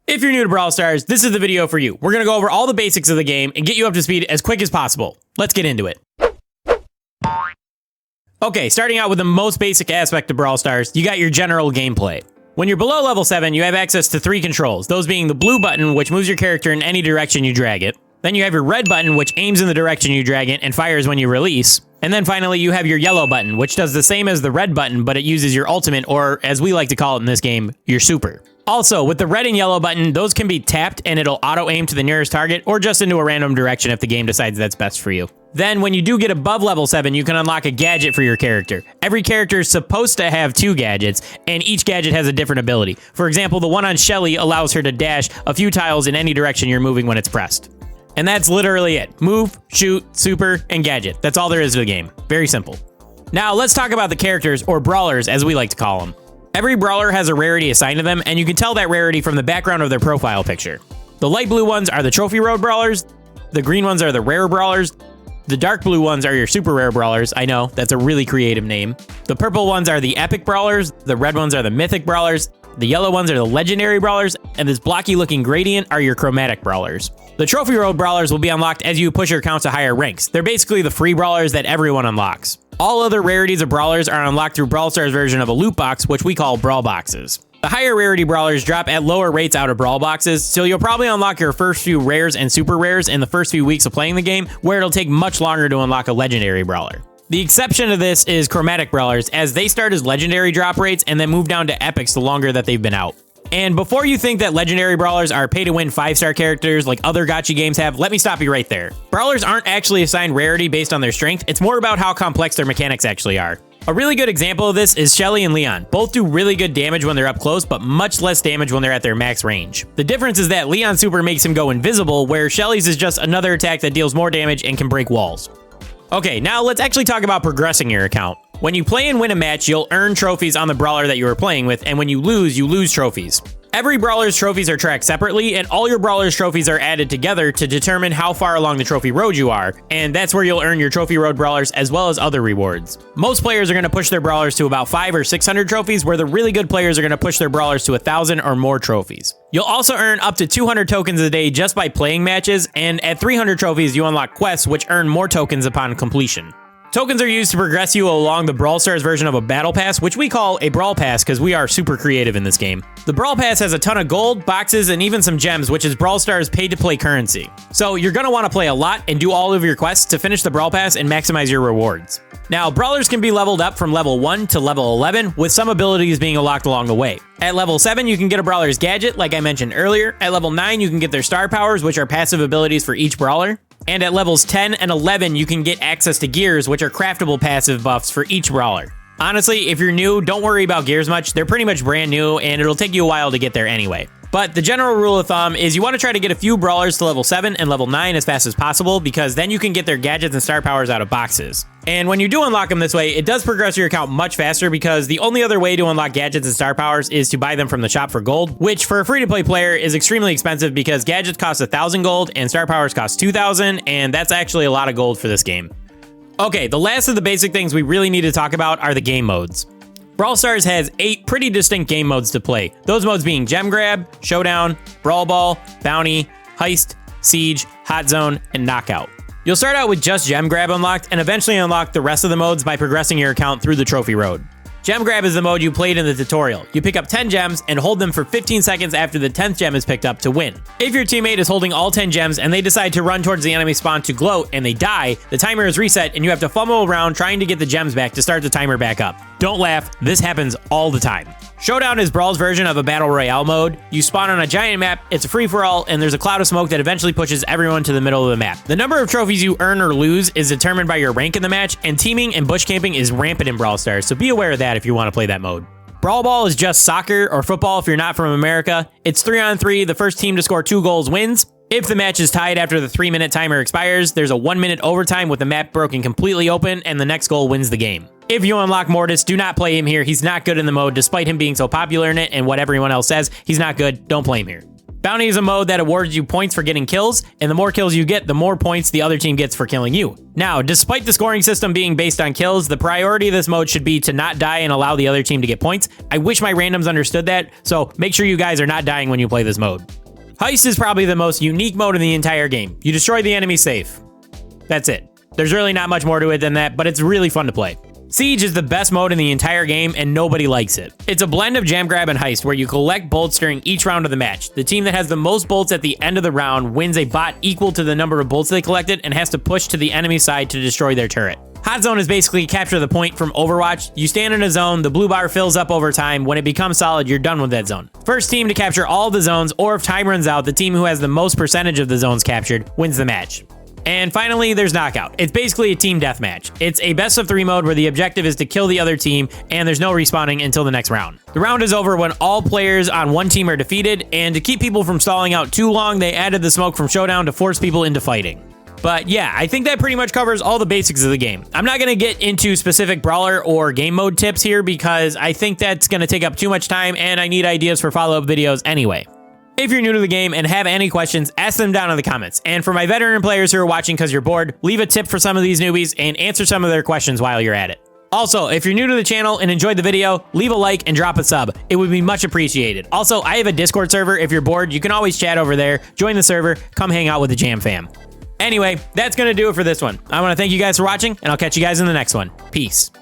If you're new to Brawl Stars, this is the video for you. We're going to go over all the basics of the game and get you up to speed as quick as possible. Let's get into it. Okay, starting out with the most basic aspect of Brawl Stars, you got your general gameplay. When you're below level 7, you have access to 3 controls, those being the blue button, which moves your character in any direction you drag it. Then you have your red button, which aims in the direction you drag it and fires when you release. And then finally, you have your yellow button, which does the same as the red button, but it uses your ultimate, or as we like to call it in this game, your super. Also, with the red and yellow button, those can be tapped and it'll auto-aim to the nearest target or just into a random direction if the game decides that's best for you. Then, when you do get above level 7, you can unlock a gadget for your character. Every character is supposed to have 2 gadgets, and each gadget has a different ability. For example, the one on Shelly allows her to dash a few tiles in any direction you're moving when it's pressed. And that's literally it. Move, shoot, super, and gadget. That's all there is to the game. Very simple. Now, let's talk about the characters, or brawlers, as we like to call them. Every brawler has a rarity assigned to them, and you can tell that rarity from the background of their profile picture. The light blue ones are the trophy road brawlers, the green ones are the rare brawlers, the dark blue ones are your super rare brawlers. I know, that's a really creative name. The purple ones are the epic brawlers, the red ones are the mythic brawlers, the yellow ones are the legendary brawlers, and this blocky looking gradient are your chromatic brawlers. The trophy road brawlers will be unlocked as you push your account to higher ranks. They're basically the free brawlers that everyone unlocks. All other rarities of brawlers are unlocked through Brawl Stars' version of a loot box, which we call brawl boxes. The higher rarity brawlers drop at lower rates out of brawl boxes, so you'll probably unlock your first few rares and super rares in the first few weeks of playing the game, where it'll take much longer to unlock a legendary brawler. The exception to this is chromatic brawlers, as they start as legendary drop rates and then move down to epics the longer that they've been out. And before you think that legendary brawlers are pay-to-win 5-star characters like other gacha games have, let me stop you right there. Brawlers aren't actually assigned rarity based on their strength, it's more about how complex their mechanics actually are. A really good example of this is Shelly and Leon. Both do really good damage when they're up close, but much less damage when they're at their max range. The difference is that Leon's super makes him go invisible, where Shelly's is just another attack that deals more damage and can break walls. Okay, now let's actually talk about progressing your account. When you play and win a match, you'll earn trophies on the brawler that you were playing with, and when you lose trophies. Every brawler's trophies are tracked separately, and all your brawler's trophies are added together to determine how far along the trophy road you are, and that's where you'll earn your trophy road brawlers as well as other rewards. Most players are going to push their brawlers to about 500 or 600 trophies, where the really good players are going to push their brawlers to 1,000 or more trophies. You'll also earn up to 200 tokens a day just by playing matches, and at 300 trophies you unlock quests which earn more tokens upon completion. Tokens are used to progress you along the Brawl Stars version of a battle pass, which we call a brawl pass because we are super creative in this game. The brawl pass has a ton of gold, boxes, and even some gems, which is Brawl Stars pay-to-play currency. So you're going to want to play a lot and do all of your quests to finish the brawl pass and maximize your rewards. Now, brawlers can be leveled up from level 1 to level 11, with some abilities being unlocked along the way. At level 7, you can get a brawler's gadget, like I mentioned earlier. At level 9, you can get their star powers, which are passive abilities for each brawler. And at levels 10 and 11, you can get access to gears, which are craftable passive buffs for each brawler. Honestly, if you're new, don't worry about gears much. They're pretty much brand new, and it'll take you a while to get there anyway. But the general rule of thumb is you want to try to get a few brawlers to level 7 and level 9 as fast as possible, because then you can get their gadgets and star powers out of boxes. And when you do unlock them this way, it does progress your account much faster, because the only other way to unlock gadgets and star powers is to buy them from the shop for gold, which for a free-to-play player is extremely expensive because gadgets cost 1,000 gold and star powers cost 2,000, and that's actually a lot of gold for this game. Okay, the last of the basic things we really need to talk about are the game modes. Brawl Stars has 8 pretty distinct game modes to play. Those modes being Gem Grab, Showdown, Brawl Ball, Bounty, Heist, Siege, Hot Zone, and Knockout. You'll start out with just Gem Grab unlocked and eventually unlock the rest of the modes by progressing your account through the trophy road. Gem Grab is the mode you played in the tutorial. You pick up 10 gems and hold them for 15 seconds after the 10th gem is picked up to win. If your teammate is holding all 10 gems and they decide to run towards the enemy spawn to gloat and they die, the timer is reset and you have to fumble around trying to get the gems back to start the timer back up. Don't laugh, this happens all the time. Showdown is Brawl's version of a Battle Royale mode. You spawn on a giant map, it's a free-for-all, and there's a cloud of smoke that eventually pushes everyone to the middle of the map. The number of trophies you earn or lose is determined by your rank in the match, and teaming and bush camping is rampant in Brawl Stars, so be aware of that if you want to play that mode. Brawl Ball is just soccer or football if you're not from America. It's 3-on-3, the first team to score 2 goals wins. If the match is tied after the 3-minute timer expires, there's a 1-minute overtime with the map broken completely open, and the next goal wins the game. If you unlock Mortis, do not play him here. He's not good in the mode, despite him being so popular in it, and what everyone else says, he's not good. Don't play him here. Bounty is a mode that awards you points for getting kills, and the more kills you get, the more points the other team gets for killing you. Now, despite the scoring system being based on kills, the priority of this mode should be to not die and allow the other team to get points. I wish my randoms understood that, so make sure you guys are not dying when you play this mode. Heist is probably the most unique mode in the entire game. You destroy the enemy safe. That's it. There's really not much more to it than that, but it's really fun to play. Siege is the best mode in the entire game, and nobody likes it. It's a blend of jam grab and heist where you collect bolts during each round of the match. The team that has the most bolts at the end of the round wins a bot equal to the number of bolts they collected and has to push to the enemy side to destroy their turret. Hot zone is basically capture the point from Overwatch. You stand in a zone, the blue bar fills up over time. When it becomes solid, you're done with that zone. First team to capture all the zones, or if time runs out, the team who has the most percentage of the zones captured wins the match. And finally, there's Knockout. It's basically a team deathmatch. It's a best of 3 mode where the objective is to kill the other team, and there's no respawning until the next round. The round is over when all players on one team are defeated, and to keep people from stalling out too long, they added the smoke from Showdown to force people into fighting. But yeah, I think that pretty much covers all the basics of the game. I'm not going to get into specific brawler or game mode tips here because I think that's going to take up too much time, and I need ideas for follow-up videos anyway. If you're new to the game and have any questions, ask them down in the comments. And for my veteran players who are watching because you're bored, leave a tip for some of these newbies and answer some of their questions while you're at it. Also, if you're new to the channel and enjoyed the video, leave a like and drop a sub. It would be much appreciated. Also, I have a Discord server. If you're bored, you can always chat over there. Join the server. Come hang out with the Jam fam. Anyway, that's going to do it for this one. I want to thank you guys for watching, and I'll catch you guys in the next one. Peace.